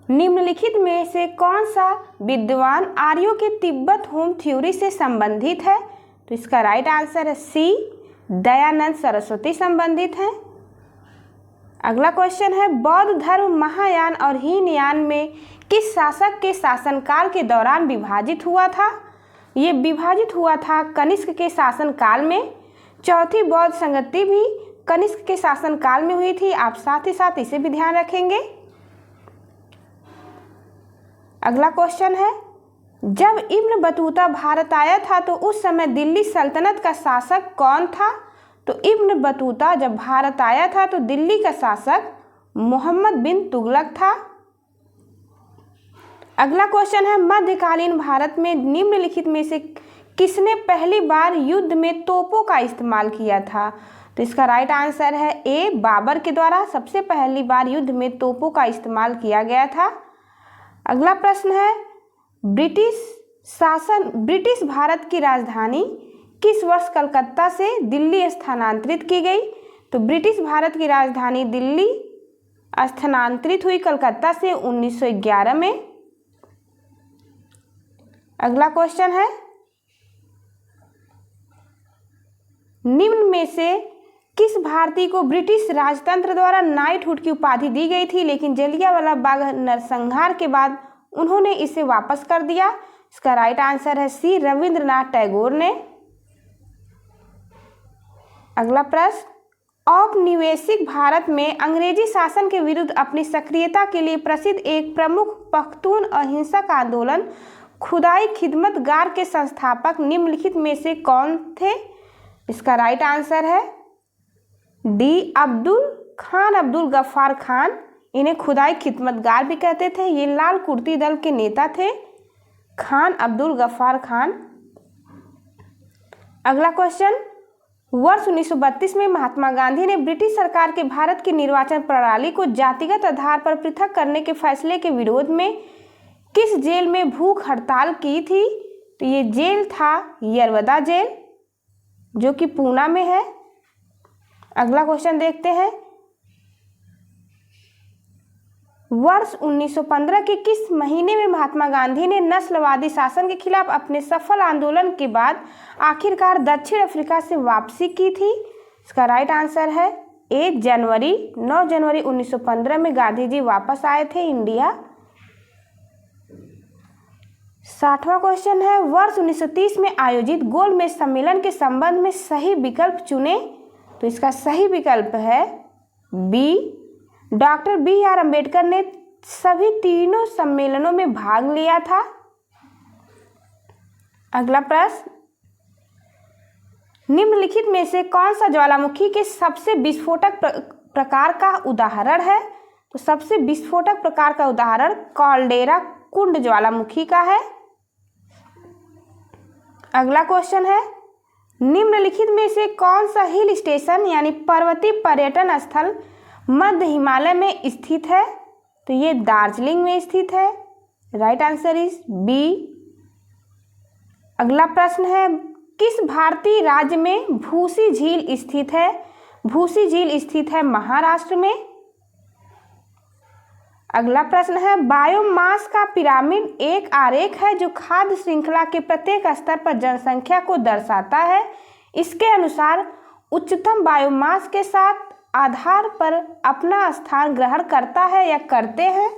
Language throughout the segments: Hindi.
निम्नलिखित में से कौन सा विद्वान आर्यों के तिब्बत होम थ्योरी से संबंधित है? तो इसका राइट आंसर है सी, दयानंद सरस्वती संबंधित हैं। अगला क्वेश्चन है, बौद्ध धर्म महायान और हीनयान में किस शासक के शासनकाल के दौरान विभाजित हुआ था? ये विभाजित हुआ था कनिष्क के शासनकाल में। चौथी बौद्ध संगति भी कनिष्क के शासनकाल में हुई थी। आप साथ ही साथ इसे भी ध्यान रखेंगे। अगला क्वेश्चन है, जब इब्न बतूता भारत आया था तो उस समय दिल्ली सल्तनत का शासक कौन था? तो इब्न बतूता जब भारत आया था तो दिल्ली का शासक मोहम्मद बिन तुगलक था। अगला क्वेश्चन है, मध्यकालीन भारत में निम्नलिखित में से किसने पहली बार युद्ध में तोपों का इस्तेमाल किया था? तो इसका राइट आंसर है ए, बाबर के द्वारा सबसे पहली बार युद्ध में तोपों का इस्तेमाल किया गया था। अगला प्रश्न है, ब्रिटिश भारत की राजधानी किस वर्ष कलकत्ता से दिल्ली स्थानांतरित की गई? तो ब्रिटिश भारत की राजधानी दिल्ली स्थानांतरित हुई कलकत्ता से 1911 में। अगला क्वेश्चन है, निम्न में से किस भारतीय को ब्रिटिश राजतंत्र द्वारा नाइटहुड की उपाधि दी गई थी लेकिन जलियांवाला बाग नरसंहार के बाद उन्होंने इसे वापस कर दिया? इसका राइट आंसर है सी, रविंद्रनाथ टैगोर ने। अगला प्रश्न, औपनिवेशिक भारत में अंग्रेजी शासन के विरुद्ध अपनी सक्रियता के लिए प्रसिद्ध एक प्रमुख पख्तून अहिंसक आंदोलन खुदाई खिदमतगार के संस्थापक निम्नलिखित में से कौन थे? इसका राइट आंसर है डी, अब्दुल गफ्फार खान। इन्हें खुदाई खिदमतगार भी कहते थे। ये लाल कुर्ती दल के नेता थे, खान अब्दुल गफ्फार खान। अगला क्वेश्चन, वर्ष 1932 में महात्मा गांधी ने ब्रिटिश सरकार के भारत की निर्वाचन प्रणाली को जातिगत आधार पर पृथक करने के फैसले के विरोध में किस जेल में भूख हड़ताल की थी? तो ये जेल था यरवदा जेल, जो कि पूना में है। अगला क्वेश्चन देखते हैं, वर्ष 1915 के किस महीने में महात्मा गांधी ने नस्लवादी शासन के खिलाफ अपने सफल आंदोलन के बाद आखिरकार दक्षिण अफ्रीका से वापसी की थी? इसका राइट आंसर है ए, 9 जनवरी 1915 में गांधी जी वापस आए थे इंडिया। 60वां क्वेश्चन है, वर्ष 1930 में आयोजित गोलमेज सम्मेलन के संबंध में सही विकल्प चुने। तो इसका सही विकल्प है बी, डॉक्टर बी.आर. अम्बेडकर ने सभी तीनों सम्मेलनों में भाग लिया था। अगला प्रश्न, निम्नलिखित में से कौन सा ज्वालामुखी के सबसे विस्फोटक प्रकार का उदाहरण है? तो सबसे विस्फोटक प्रकार का उदाहरण कॉल्डेरा कुंड ज्वालामुखी का है। अगला क्वेश्चन है, निम्नलिखित में से कौन सा हिल स्टेशन यानी पर्वतीय पर्यटन स्थल मध्य हिमालय में स्थित है? तो ये दार्जिलिंग में स्थित है। Right answer is B. अगला प्रश्न है, किस भारतीय राज्य में भूसी झील स्थित है? भूसी झील स्थित है महाराष्ट्र में। अगला प्रश्न है, बायोमास का पिरामिड एक आरेख है जो खाद्य श्रृंखला के प्रत्येक स्तर पर जनसंख्या को दर्शाता है। इसके अनुसार उच्चतम बायोमास के साथ आधार पर अपना स्थान ग्रहण करता है या करते हैं?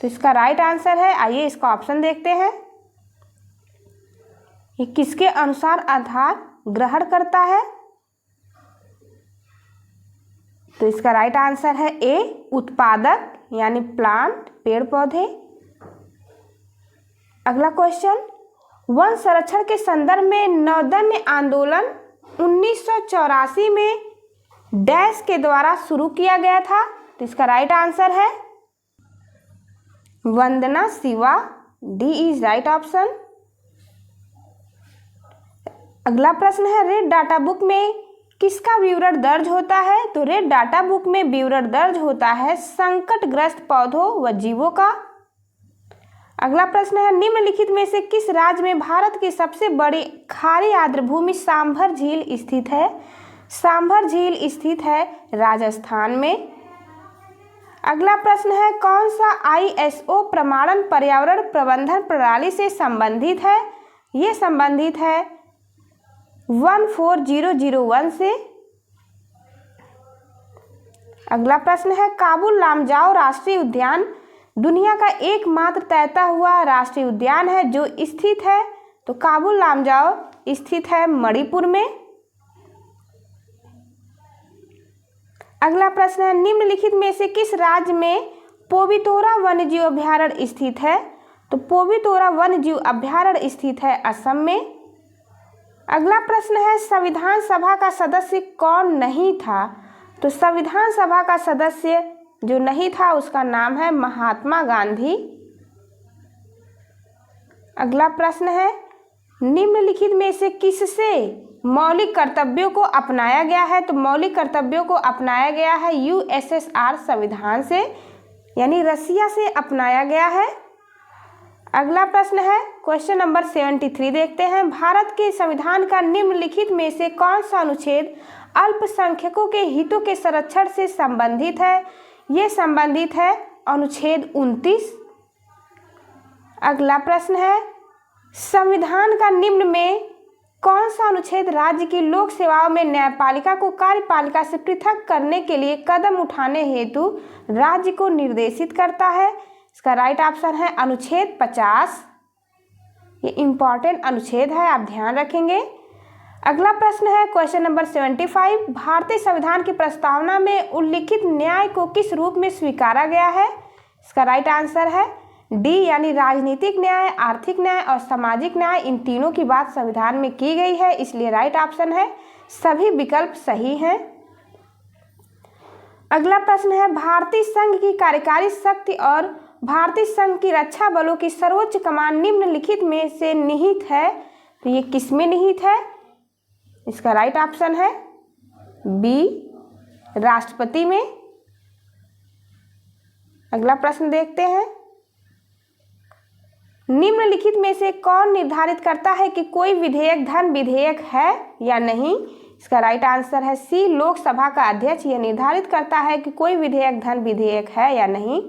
तो इसका राइट आंसर है, आइए इसका ऑप्शन देखते हैं। ये किसके अनुसार आधार ग्रहण करता है? तो इसका राइट आंसर है ए, उत्पादक यानी प्लांट, पेड़ पौधे। अगला क्वेश्चन, वन संरक्षण के संदर्भ में नौदन्य आंदोलन 1984 में डैश के द्वारा शुरू किया गया था? तो इसका राइट आंसर है Vandana Shiva, D is right option. अगला प्रश्न है, रेड डाटा बुक में किसका विवरण दर्ज होता है? तो रेड डाटा बुक में विवरण दर्ज होता है संकटग्रस्त पौधों व जीवों का। अगला प्रश्न है, निम्नलिखित में से किस राज्य में भारत की सबसे बड़ी खारी आर्द्रभूमि सांभर झील स्थित है? सांभर झील स्थित है राजस्थान में। अगला प्रश्न है कौन सा ISO प्रमाणन पर्यावरण प्रबंधन प्रणाली से संबंधित है? ये संबंधित है 14001 से। अगला प्रश्न है काबुल लामजाओ राष्ट्रीय उद्यान दुनिया का एकमात्र तैरता हुआ राष्ट्रीय उद्यान है जो स्थित है, तो काबुल लामजाओ स्थित है मणिपुर में। अगला प्रश्न है निम्नलिखित में से किस राज्य में पोबितोरा वन्यजीव अभयारण्य स्थित है? तो पोबितोरा वन्यजीव अभयारण्य स्थित है असम में। अगला प्रश्न है संविधान सभा का सदस्य कौन नहीं था? तो संविधान सभा का सदस्य जो नहीं था उसका नाम है महात्मा गांधी। अगला प्रश्न है निम्नलिखित में से किससे मौलिक कर्तव्यों को अपनाया गया है? तो मौलिक कर्तव्यों को अपनाया गया है USSR संविधान से, यानी रसिया से अपनाया गया है। अगला प्रश्न है क्वेश्चन नंबर 73 देखते हैं। भारत के संविधान का निम्नलिखित में से कौन सा अनुच्छेद अल्पसंख्यकों के हितों के संरक्षण से संबंधित है? ये संबंधित है अनुच्छेद 29। अगला प्रश्न है संविधान का निम्न में कौन सा अनुच्छेद राज्य की लोक सेवाओं में न्यायपालिका को कार्यपालिका से पृथक करने के लिए कदम उठाने हेतु राज्य को निर्देशित करता है? इसका राइट ऑप्शन है अनुच्छेद 50। ये इंपॉर्टेंट अनुच्छेद है, आप ध्यान रखेंगे। अगला प्रश्न है क्वेश्चन नंबर 75। भारतीय संविधान की प्रस्तावना में उल्लिखित न्याय को किस रूप में स्वीकारा गया है? इसका राइट आंसर है डी, यानी राजनीतिक न्याय, आर्थिक न्याय और सामाजिक न्याय। इन तीनों की बात संविधान में की गई है, इसलिए राइट ऑप्शन है सभी विकल्प सही हैं। अगला प्रश्न है भारतीय संघ की कार्यकारी शक्ति और भारतीय संघ की रक्षा बलों की सर्वोच्च कमान निम्नलिखित में से निहित है? तो ये किसमें निहित है? इसका राइट ऑप्शन है बी, राष्ट्रपति में। अगला प्रश्न देखते हैं निम्नलिखित में से कौन निर्धारित करता है कि कोई विधेयक धन विधेयक है या नहीं? इसका राइट आंसर है सी, लोकसभा का अध्यक्ष यह निर्धारित करता है कि कोई विधेयक धन विधेयक है या नहीं।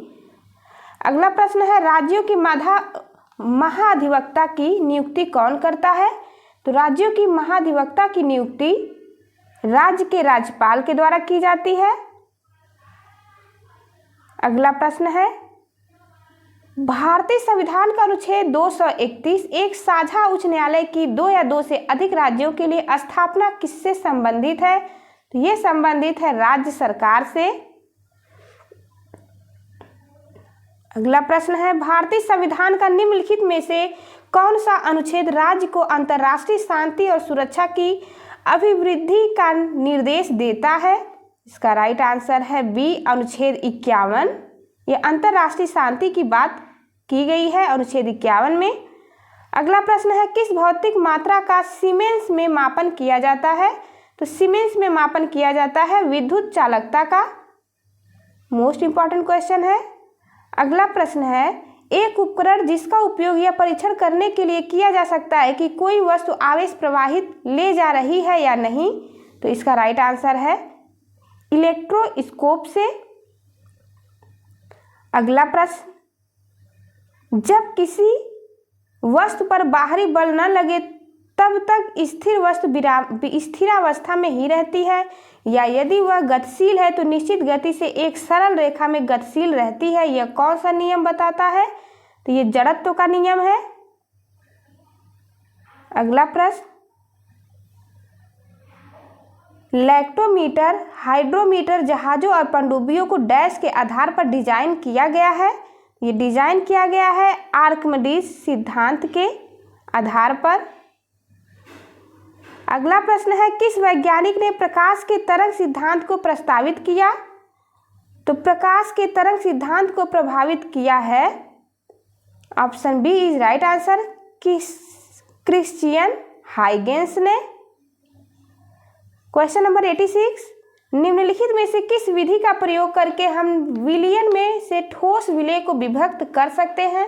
अगला प्रश्न है राज्यों की महाधिवक्ता की नियुक्ति कौन करता है? तो राज्यों की महाधिवक्ता की नियुक्ति राज्य के राज्यपाल के द्वारा की जाती है। अगला प्रश्न है भारतीय संविधान का अनुच्छेद 231 एक साझा उच्च न्यायालय की 2 या 2 से अधिक राज्यों के लिए स्थापना किससे संबंधित है? तो ये संबंधित है राज्य सरकार से। अगला प्रश्न है भारतीय संविधान का निम्नलिखित में से कौन सा अनुच्छेद राज्य को अंतर्राष्ट्रीय शांति और सुरक्षा की अभिवृद्धि का निर्देश देता है? इसका राइट आंसर है बी, अनुच्छेद 51। ये अंतर्राष्ट्रीय शांति की बात की गई है अनुच्छेद 51 में। अगला प्रश्न है किस भौतिक मात्रा का सीमेंस में मापन किया जाता है? तो सीमेंस में मापन किया जाता है विद्युत चालकता का। मोस्ट इंपॉर्टेंट क्वेश्चन है। अगला प्रश्न है एक उपकरण जिसका उपयोग यह परीक्षण करने के लिए किया जा सकता है कि कोई वस्तु आवेश प्रवाहित ले जा रही है या नहीं? तो इसका राइट आंसर है इलेक्ट्रोस्कोप से। अगला प्रश्न जब किसी वस्तु पर बाहरी बल न लगे तब तक स्थिर वस्तु स्थिरावस्था में ही रहती है, या यदि वह गतिशील है तो निश्चित गति से एक सरल रेखा में गतिशील रहती है? यह कौन सा नियम बताता है? तो ये जड़त्व का नियम है। अगला प्रश्न लैक्टोमीटर हाइड्रोमीटर जहाजों और पनडुब्बियों को डैश के आधार पर डिजाइन किया गया है? ये डिजाइन किया गया है आर्किमिडीज सिद्धांत के आधार पर। अगला प्रश्न है किस वैज्ञानिक ने प्रकाश के तरंग सिद्धांत को प्रस्तावित किया? तो प्रकाश के तरंग सिद्धांत को प्रभावित किया है option B is right answer Christian Huygens ने। क्वेश्चन नंबर 86 निम्नलिखित में से किस विधि का प्रयोग करके हम विलयन में से ठोस विलय को विभक्त कर सकते हैं?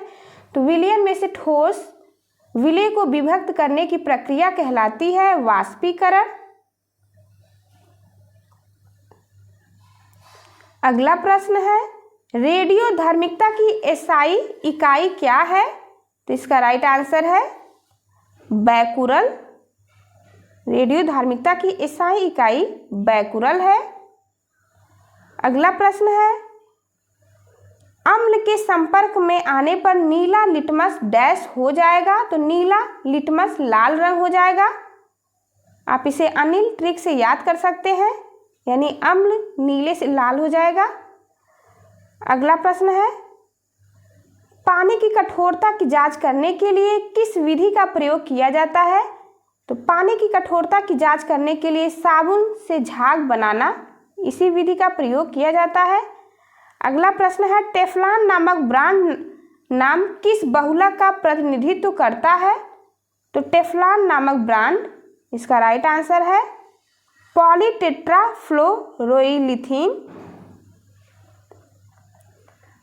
तो विलयन में से ठोस विलय को विभक्त करने की प्रक्रिया कहलाती है वाष्पीकरण। अगला प्रश्न है रेडियोधर्मिता की एसआई इकाई क्या है? तो इसका राइट आंसर है बैकुरल। रेडियोधर्मिता की एसआई इकाई बैकुरल है। अगला प्रश्न है, अम्ल के संपर्क में आने पर नीला लिटमस डैश हो जाएगा। तो नीला लिटमस लाल रंग हो जाएगा। आप इसे अनिल ट्रिक से याद कर सकते हैं, यानी अम्ल नीले से लाल हो जाएगा। अगला प्रश्न है, पानी की कठोरता की जांच करने के लिए किस विधि का प्रयोग किया जाता है? तो पानी की कठोरता की जांच करने के लिए साबुन से झाग बनाना, इसी विधि का प्रयोग किया जाता है। अगला प्रश्न है, टेफ्लॉन नामक ब्रांड नाम किस बहुलक का प्रतिनिधित्व करता है? तो टेफ्लॉन नामक ब्रांड, इसका राइट आंसर है पॉलीटेट्राफ्लोरोइलिथीन।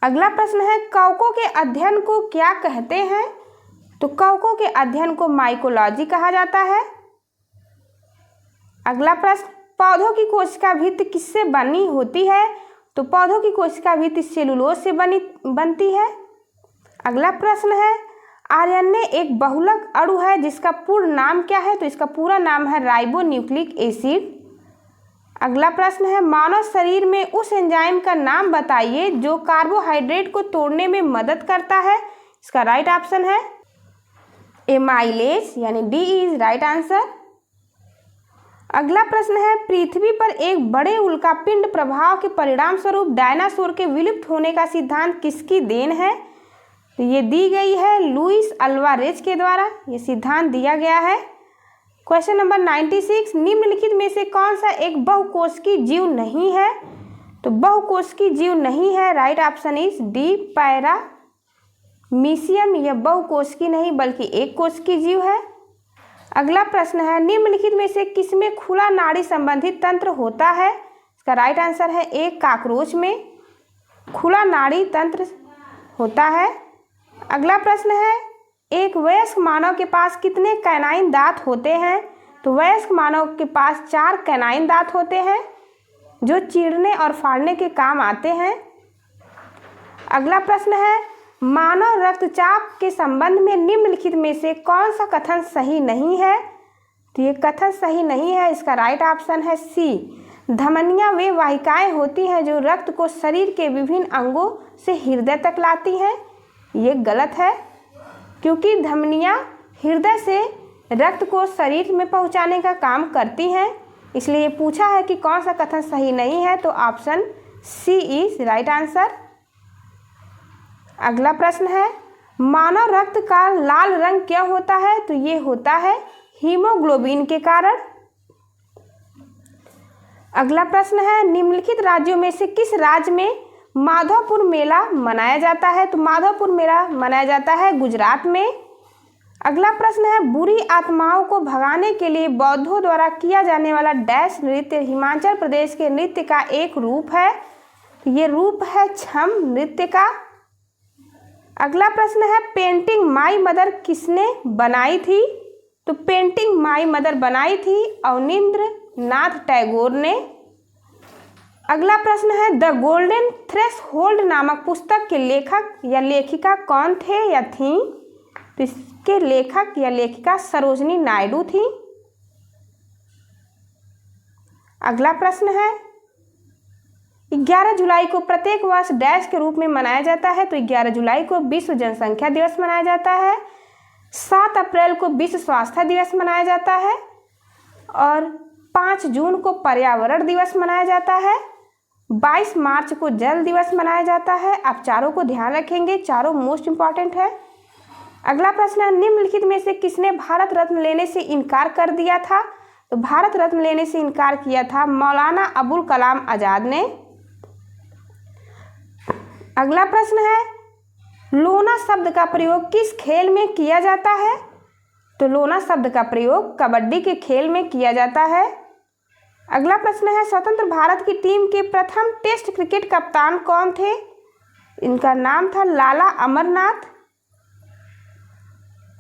अगला प्रश्न है, कवकों के अध्ययन को क्या कहते हैं? तो कवकों के अध्ययन को माइकोलॉजी कहा जाता है। अगला प्रश्न, पौधों की कोशिका भित्ति किससे बनी होती है? तो पौधों की कोशिका भित्ति सेलुलोज से बनती है। अगला प्रश्न है, आरएनए एक बहुलक अणु है जिसका पूर्ण नाम क्या है? तो इसका पूरा नाम है राइबोन्यूक्लिक एसिड। अगला प्रश्न है, मानव शरीर में उस एंजाइम का नाम बताइए जो कार्बोहाइड्रेट को तोड़ने में मदद करता है। इसका राइट ऑप्शन है एमाइलेज, यानी डी इज राइट आंसर। अगला प्रश्न है, पृथ्वी पर एक बड़े उल्कापिंड प्रभाव के परिणाम स्वरूप डायनासोर के विलुप्त होने का सिद्धांत किसकी देन है? तो ये दी गई है लुइस अल्वारेज के द्वारा, ये सिद्धांत दिया गया है। क्वेश्चन नंबर 96, निम्नलिखित में से कौन सा एक बहुकोशिकीय जीव नहीं है? तो बहुकोशिकीय जीव नहीं है, right option is D paramecium. यह बहुकोशिकीय नहीं बल्कि एक कोशिकीय जीव है। अगला प्रश्न है, निम्नलिखित में से किसमें खुला नाड़ी संबंधित तंत्र होता है? इसका राइट आंसर है एक काकरोच में खुला नाड़ी तंत्र होता है। अगला प्रश्न है, एक वयस्क मानव के पास कितने कैनाइन दांत होते हैं? तो वयस्क मानव के पास 4 कैनाइन दांत होते हैं जो चीरने और फाड़ने के काम आते हैं। अगला प्रश्न है, मानव रक्तचाप के संबंध में निम्नलिखित में से कौन सा कथन सही नहीं है? तो ये कथन सही नहीं है, इसका राइट ऑप्शन है सी, धमनियां वे वाहिकाएं होती हैं जो रक्त को शरीर के विभिन्न अंगों से हृदय तक लाती हैं। ये गलत है, क्योंकि धमनियां हृदय से रक्त को शरीर में पहुंचाने का काम करती हैं। इसलिए पूछा है कि कौन सा कथन सही नहीं है, तो option C is right answer. अगला प्रश्न है, मानव रक्त का लाल रंग क्यों होता है? तो ये होता है हीमोग्लोबिन के कारण। अगला प्रश्न है, निम्नलिखित राज्यों में से किस राज्य में माधवपुर मेला मनाया जाता है? तो माधवपुर मेला मनाया जाता है गुजरात में। अगला प्रश्न है, बुरी आत्माओं को भगाने के लिए बौद्धों द्वारा किया जाने वाला डैश नृत्य हिमाचल प्रदेश के नृत्य का एक रूप है। ये रूप है छम नृत्य का। अगला प्रश्न है, पेंटिंग माई मदर किसने बनाई थी? तो पेंटिंग माई मदर बनाई थी अवनींद्र नाथ टैगोर ने। अगला प्रश्न है, द गोल्डन थ्रेशोल्ड नामक पुस्तक के लेखक या लेखिका कौन थे या थी? तो इसके लेखक या लेखिका सरोजनी नायडू थी। अगला प्रश्न है, 11 जुलाई को प्रत्येक वर्ष डैश के रूप में मनाया जाता है। तो 11 जुलाई को विश्व जनसंख्या दिवस मनाया जाता है, 7 अप्रैल को विश्व स्वास्थ्य दिवस मनाया जाता है और 5 जून को पर्यावरण दिवस मनाया जाता है, 22 मार्च को जल दिवस मनाया जाता है। आप चारों को ध्यान रखेंगे, चारों मोस्ट इंपॉर्टेंट है। अगला प्रश्न है, निम्नलिखित में से किसने भारत रत्न लेने से इनकार कर दिया था? तो भारत रत्न लेने से इनकार किया था मौलाना अबुल कलाम आजाद ने। अगला प्रश्न है, लोना शब्द का प्रयोग किस खेल में किया जाता है? तो लोना शब्द का प्रयोग कबड्डी के खेल में किया जाता है। अगला प्रश्न है, स्वतंत्र भारत की टीम के प्रथम टेस्ट क्रिकेट कप्तान कौन थे? इनका नाम था लाला अमरनाथ।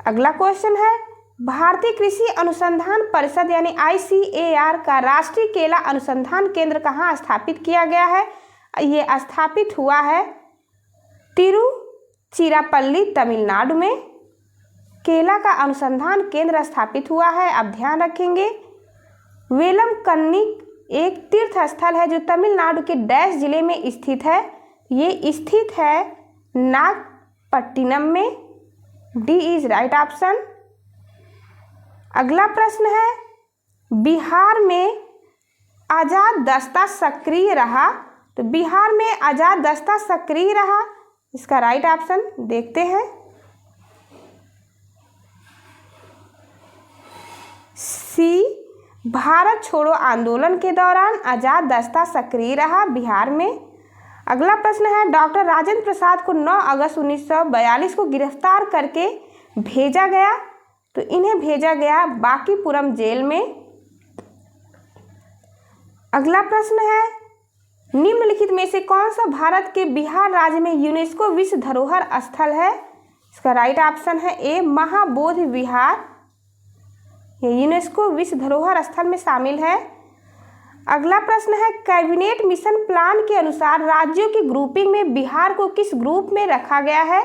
अगला क्वेश्चन है, भारतीय कृषि अनुसंधान परिषद यानी ICAR का राष्ट्रीय केला अनुसंधान केंद्र कहाँ स्थापित किया गया है? ये स्थापित हुआ है तिरुचिरापल्ली तमिलनाडु में। केला का अनुसंधान केंद्र स्थापित हुआ है, आप ध्यान रखेंगे। वेलमकन्नी एक तीर्थ स्थल है जो तमिलनाडु के डैश जिले में स्थित है। ये स्थित है नागपट्टिनम में। D is right option. अगला प्रश्न है, बिहार में आजाद दस्ता सक्रिय रहा, तो बिहार में आजाद दस्ता सक्रिय रहा, इसका राइट ऑप्शन देखते हैं। सी, भारत छोड़ो आंदोलन के दौरान आजाद दस्ता सक्रिय रहा बिहार में। अगला प्रश्न है, डॉक्टर राजेंद्र प्रसाद को 9 अगस्त 1942 को गिरफ्तार करके भेजा गया, तो इन्हें भेजा गया बांकीपुरम जेल में। अगला प्रश्न है, निम्नलिखित में से कौन सा भारत के बिहार राज्य में यूनेस्को विश्व धरोहर स्थल है? इसका राइट ऑप्शन है ए, महाबोधि विहार। ये यूनेस्को विश्व धरोहर स्थल में शामिल है। अगला प्रश्न है, कैबिनेट मिशन प्लान के अनुसार राज्यों की ग्रुपिंग में बिहार को किस ग्रुप में रखा गया है?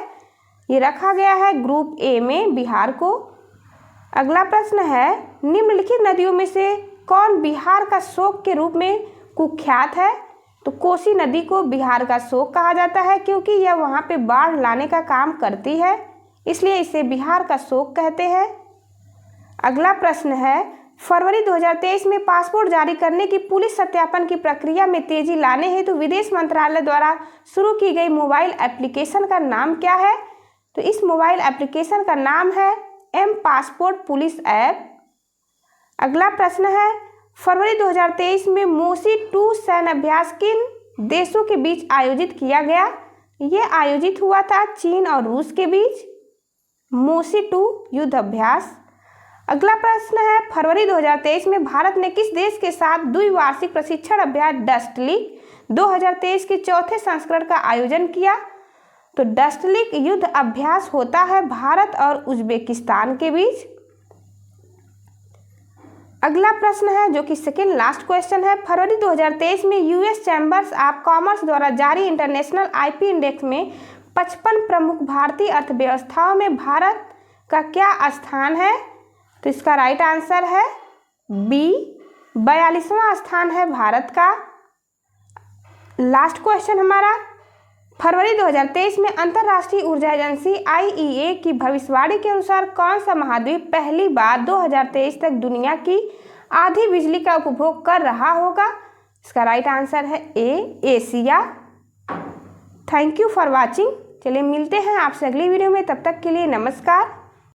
ये रखा गया है ग्रुप ए में बिहार को। अगला प्रश्न है, निम्नलिखित नदियों में से कौन बिहार का शोक के रूप में कुख्यात है? तो कोसी नदी को बिहार का शोक कहा जाता है क्योंकि यह वहाँ पे बाढ़ लाने का काम करती है, इसलिए इसे बिहार का शोक कहते हैं। अगला प्रश्न है, फरवरी 2023 में पासपोर्ट जारी करने की पुलिस सत्यापन की प्रक्रिया में तेजी लाने हेतु विदेश मंत्रालय द्वारा शुरू की गई मोबाइल एप्लीकेशन का नाम क्या है? तो इस मोबाइल एप्लीकेशन का नाम है एम पासपोर्ट पुलिस ऐप। अगला प्रश्न है, फरवरी 2023 में मोसी 2 सैन्य अभ्यास किन देशों के बीच आयोजित किया गया? ये आयोजित हुआ था चीन और रूस के बीच, मोसी 2 युद्ध अभ्यास। अगला प्रश्न है, फरवरी 2023 में भारत ने किस देश के साथ द्विवार्षिक प्रशिक्षण अभ्यास डस्टलिक 2023 के चौथे संस्करण का आयोजन किया? तो डस्टलिक युद्ध अभ्यास होता है भारत और उज्बेकिस्तान के बीच। अगला प्रश्न है जो कि सेकेंड लास्ट क्वेश्चन है, फरवरी 2023 में यूएस चैम्बर्स ऑफ कॉमर्स द्वारा जारी इंटरनेशनल आईपी इंडेक्स में 55 प्रमुख भारतीय अर्थव्यवस्थाओं में भारत का क्या स्थान है? तो इसका राइट आंसर है बी, 42वां स्थान है भारत का। लास्ट क्वेश्चन हमारा, फरवरी 2023 में अंतर्राष्ट्रीय ऊर्जा एजेंसी IEA की भविष्यवाणी के अनुसार कौन सा महाद्वीप पहली बार 2023 तक दुनिया की आधी बिजली का उपभोग कर रहा होगा? इसका राइट आंसर है A, Asia. Thank you for watching. चलिए मिलते हैं आपसे अगली वीडियो में, तब तक के लिए नमस्कार।